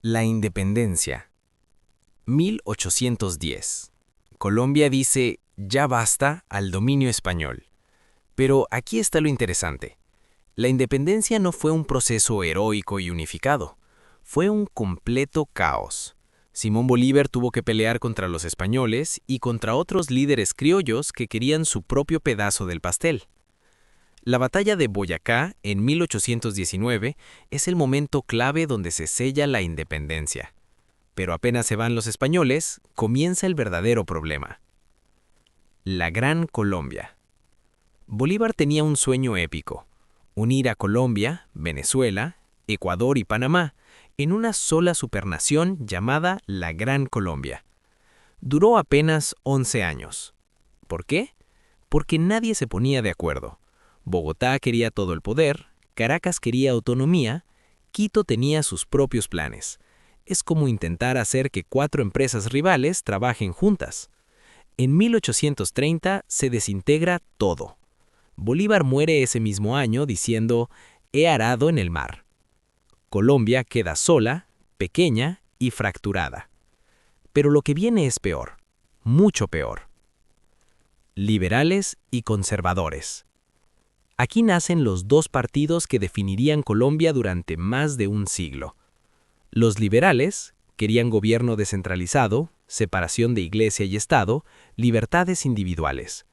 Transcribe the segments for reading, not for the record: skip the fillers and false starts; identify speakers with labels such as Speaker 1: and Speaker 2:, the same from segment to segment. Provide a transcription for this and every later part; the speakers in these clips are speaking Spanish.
Speaker 1: La independencia. 1810. Colombia dice ya basta al dominio español. Pero aquí está lo interesante. La independencia no fue un proceso heroico y unificado. Fue un completo caos. Simón Bolívar tuvo que pelear contra los españoles y contra otros líderes criollos que querían su propio pedazo del pastel. La batalla de Boyacá, en 1819, es el momento clave donde se sella la independencia. Pero apenas se van los españoles, comienza el verdadero problema. La Gran Colombia. Bolívar tenía un sueño épico: unir a Colombia, Venezuela, Ecuador y Panamá en una sola supernación llamada la Gran Colombia. Duró apenas 11 años. ¿Por qué? Porque nadie se ponía de acuerdo. Bogotá quería todo el poder, Caracas quería autonomía, Quito tenía sus propios planes. Es como intentar hacer que 4 empresas rivales trabajen juntas. En 1830 se desintegra todo. Bolívar muere ese mismo año diciendo: «He arado en el mar». Colombia queda sola, pequeña y fracturada. Pero lo que viene es peor, mucho peor. Liberales y conservadores. Aquí nacen los dos partidos que definirían Colombia durante más de un siglo. Los liberales querían gobierno descentralizado, separación de iglesia y Estado, libertades individuales.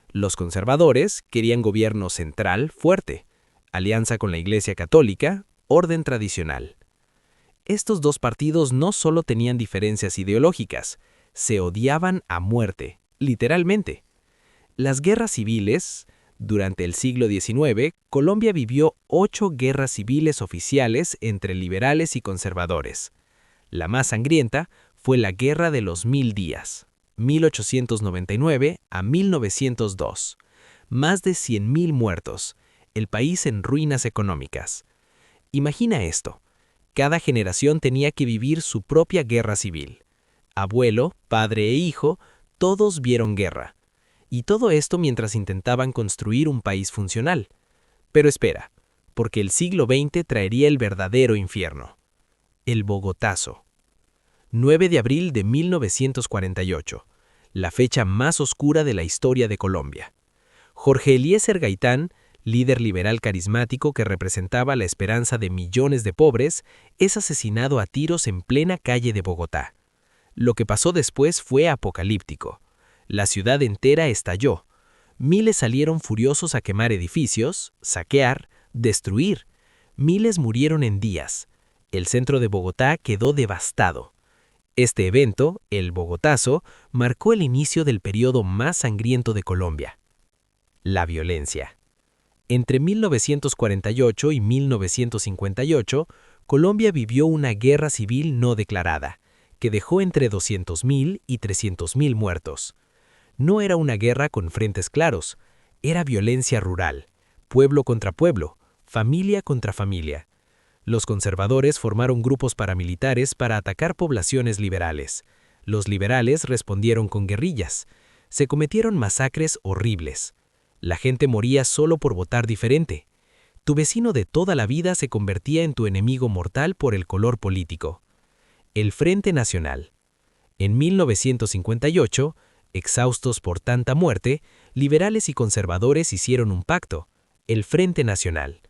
Speaker 1: Los conservadores querían gobierno central fuerte, alianza con la Iglesia Católica, orden tradicional. Estos dos partidos no solo tenían diferencias ideológicas, se odiaban a muerte, literalmente. Las guerras civiles. Durante el siglo XIX, Colombia vivió 8 guerras civiles oficiales entre liberales y conservadores. La más sangrienta fue la Guerra de los 1000 días, 1899 a 1902. Más de 100.000 muertos, el país en ruinas económicas. Imagina esto: cada generación tenía que vivir su propia guerra civil. Abuelo, padre e hijo, todos vieron guerra. Y todo esto mientras intentaban construir un país funcional. Pero espera, porque el siglo XX traería el verdadero infierno. El Bogotazo. 9 de abril de 1948, la fecha más oscura de la historia de Colombia. Jorge Eliezer Gaitán, líder liberal carismático que representaba la esperanza de millones de pobres, es asesinado a tiros en plena calle de Bogotá. Lo que pasó después fue apocalíptico. La ciudad entera estalló. Miles salieron furiosos a quemar edificios, saquear, destruir. Miles murieron en días. El centro de Bogotá quedó devastado. Este evento, el Bogotazo, marcó el inicio del periodo más sangriento de Colombia. La violencia. Entre 1948 y 1958, Colombia vivió una guerra civil no declarada, que dejó entre 200.000 y 300.000 muertos. No era una guerra con frentes claros, era violencia rural, pueblo contra pueblo, familia contra familia. Los conservadores formaron grupos paramilitares para atacar poblaciones liberales. Los liberales respondieron con guerrillas. Se cometieron masacres horribles. La gente moría solo por votar diferente. Tu vecino de toda la vida se convertía en tu enemigo mortal por el color político. El Frente Nacional. En 1958, exhaustos por tanta muerte, liberales y conservadores hicieron un pacto, el Frente Nacional.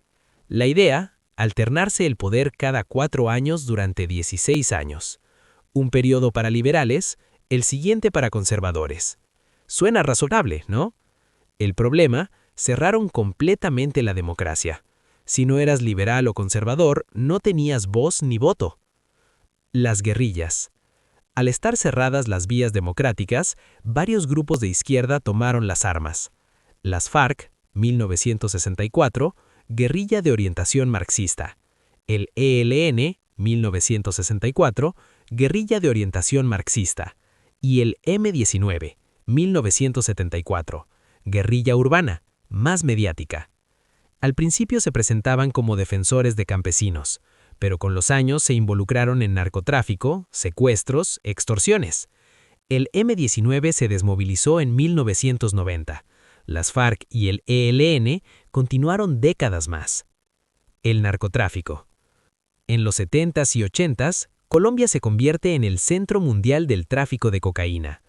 Speaker 1: La idea: alternarse el poder cada 4 años durante 16 años. Un periodo para liberales, el siguiente para conservadores. Suena razonable, ¿no? El problema: cerraron completamente la democracia. Si no eras liberal o conservador, no tenías voz ni voto. Las guerrillas. Al estar cerradas las vías democráticas, varios grupos de izquierda tomaron las armas. Las FARC, 1964, guerrilla de orientación marxista. El ELN, 1964, guerrilla de orientación marxista. Y el M-19, 1974, guerrilla urbana, más mediática. Al principio se presentaban como defensores de campesinos, pero con los años se involucraron en narcotráfico, secuestros, extorsiones. El M-19 se desmovilizó en 1990. Las FARC y el ELN continuaron décadas más. El narcotráfico. En los 70s y 80s, Colombia se convierte en el centro mundial del tráfico de cocaína.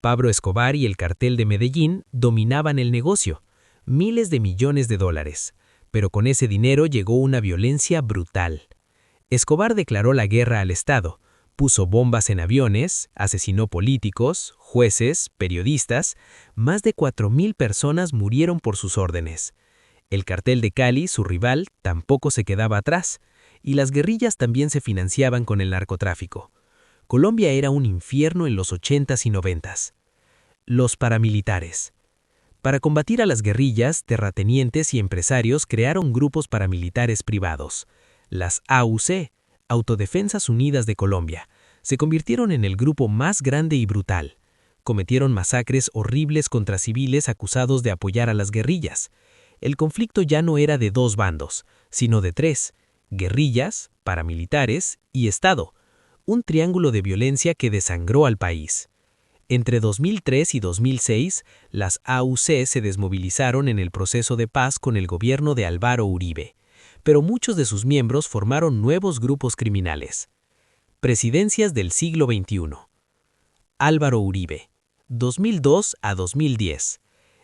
Speaker 1: Pablo Escobar y el cartel de Medellín dominaban el negocio, miles de millones de dólares, pero con ese dinero llegó una violencia brutal. Escobar declaró la guerra al Estado, puso bombas en aviones, asesinó políticos, jueces, periodistas, más de 4.000 personas murieron por sus órdenes. El cartel de Cali, su rival, tampoco se quedaba atrás, y las guerrillas también se financiaban con el narcotráfico. Colombia era un infierno en los 80s y 90s. Los paramilitares. Para combatir a las guerrillas, terratenientes y empresarios crearon grupos paramilitares privados. Las AUC, Autodefensas Unidas de Colombia, se convirtieron en el grupo más grande y brutal. Cometieron masacres horribles contra civiles acusados de apoyar a las guerrillas. El conflicto ya no era de dos bandos, sino de tres: guerrillas, paramilitares y Estado, un triángulo de violencia que desangró al país. Entre 2003 y 2006, las AUC se desmovilizaron en el proceso de paz con el gobierno de Álvaro Uribe, pero muchos de sus miembros formaron nuevos grupos criminales. Presidencias del siglo XXI. Álvaro Uribe, 2002 a 2010.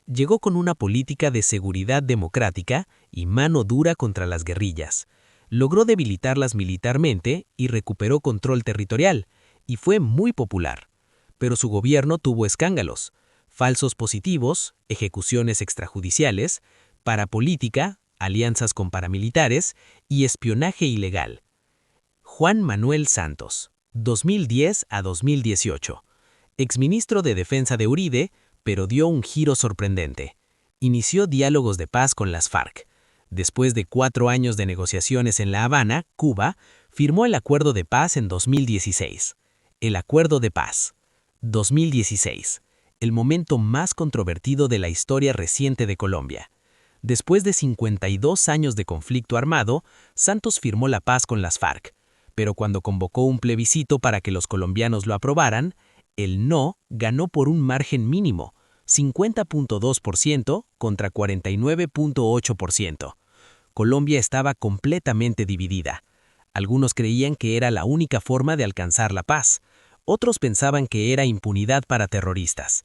Speaker 1: Llegó con una política de seguridad democrática y mano dura contra las guerrillas. Logró debilitarlas militarmente y recuperó control territorial, y fue muy popular. Pero su gobierno tuvo escándalos: falsos positivos, ejecuciones extrajudiciales, parapolítica, alianzas con paramilitares y espionaje ilegal. Juan Manuel Santos, 2010 a 2018. Exministro de Defensa de Uribe, pero dio un giro sorprendente. Inició diálogos de paz con las FARC. Después de 4 años de negociaciones en La Habana, Cuba, firmó el Acuerdo de Paz en 2016. El Acuerdo de Paz. 2016. El momento más controvertido de la historia reciente de Colombia. Después de 52 años de conflicto armado, Santos firmó la paz con las FARC, pero cuando convocó un plebiscito para que los colombianos lo aprobaran, el no ganó por un margen mínimo, 50.2% contra 49.8%. Colombia estaba completamente dividida. Algunos creían que era la única forma de alcanzar la paz. Otros pensaban que era impunidad para terroristas.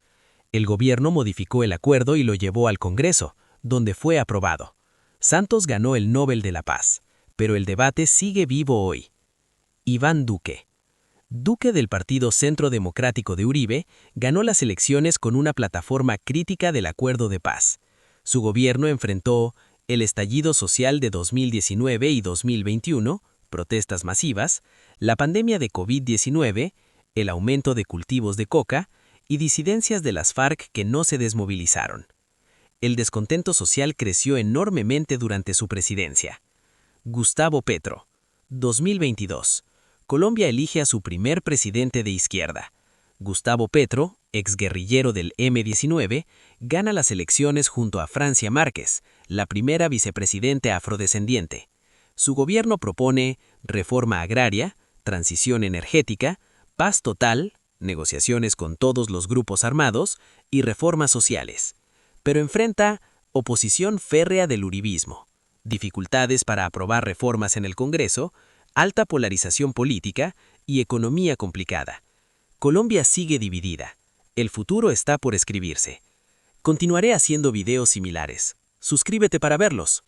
Speaker 1: El gobierno modificó el acuerdo y lo llevó al Congreso, donde fue aprobado. Santos ganó el Nobel de la Paz, pero el debate sigue vivo hoy. Iván Duque. Duque, del Partido Centro Democrático de Uribe, ganó las elecciones con una plataforma crítica del Acuerdo de Paz. Su gobierno enfrentó el estallido social de 2019 y 2021, protestas masivas, la pandemia de COVID-19, el aumento de cultivos de coca y disidencias de las FARC que no se desmovilizaron. El descontento social creció enormemente durante su presidencia. Gustavo Petro. 2022. Colombia elige a su primer presidente de izquierda. Gustavo Petro, exguerrillero del M-19, gana las elecciones junto a Francia Márquez, la primera vicepresidente afrodescendiente. Su gobierno propone reforma agraria, transición energética, paz total, negociaciones con todos los grupos armados y reformas sociales. Pero enfrenta oposición férrea del uribismo, dificultades para aprobar reformas en el Congreso, alta polarización política y economía complicada. Colombia sigue dividida. El futuro está por escribirse. Continuaré haciendo videos similares. Suscríbete para verlos.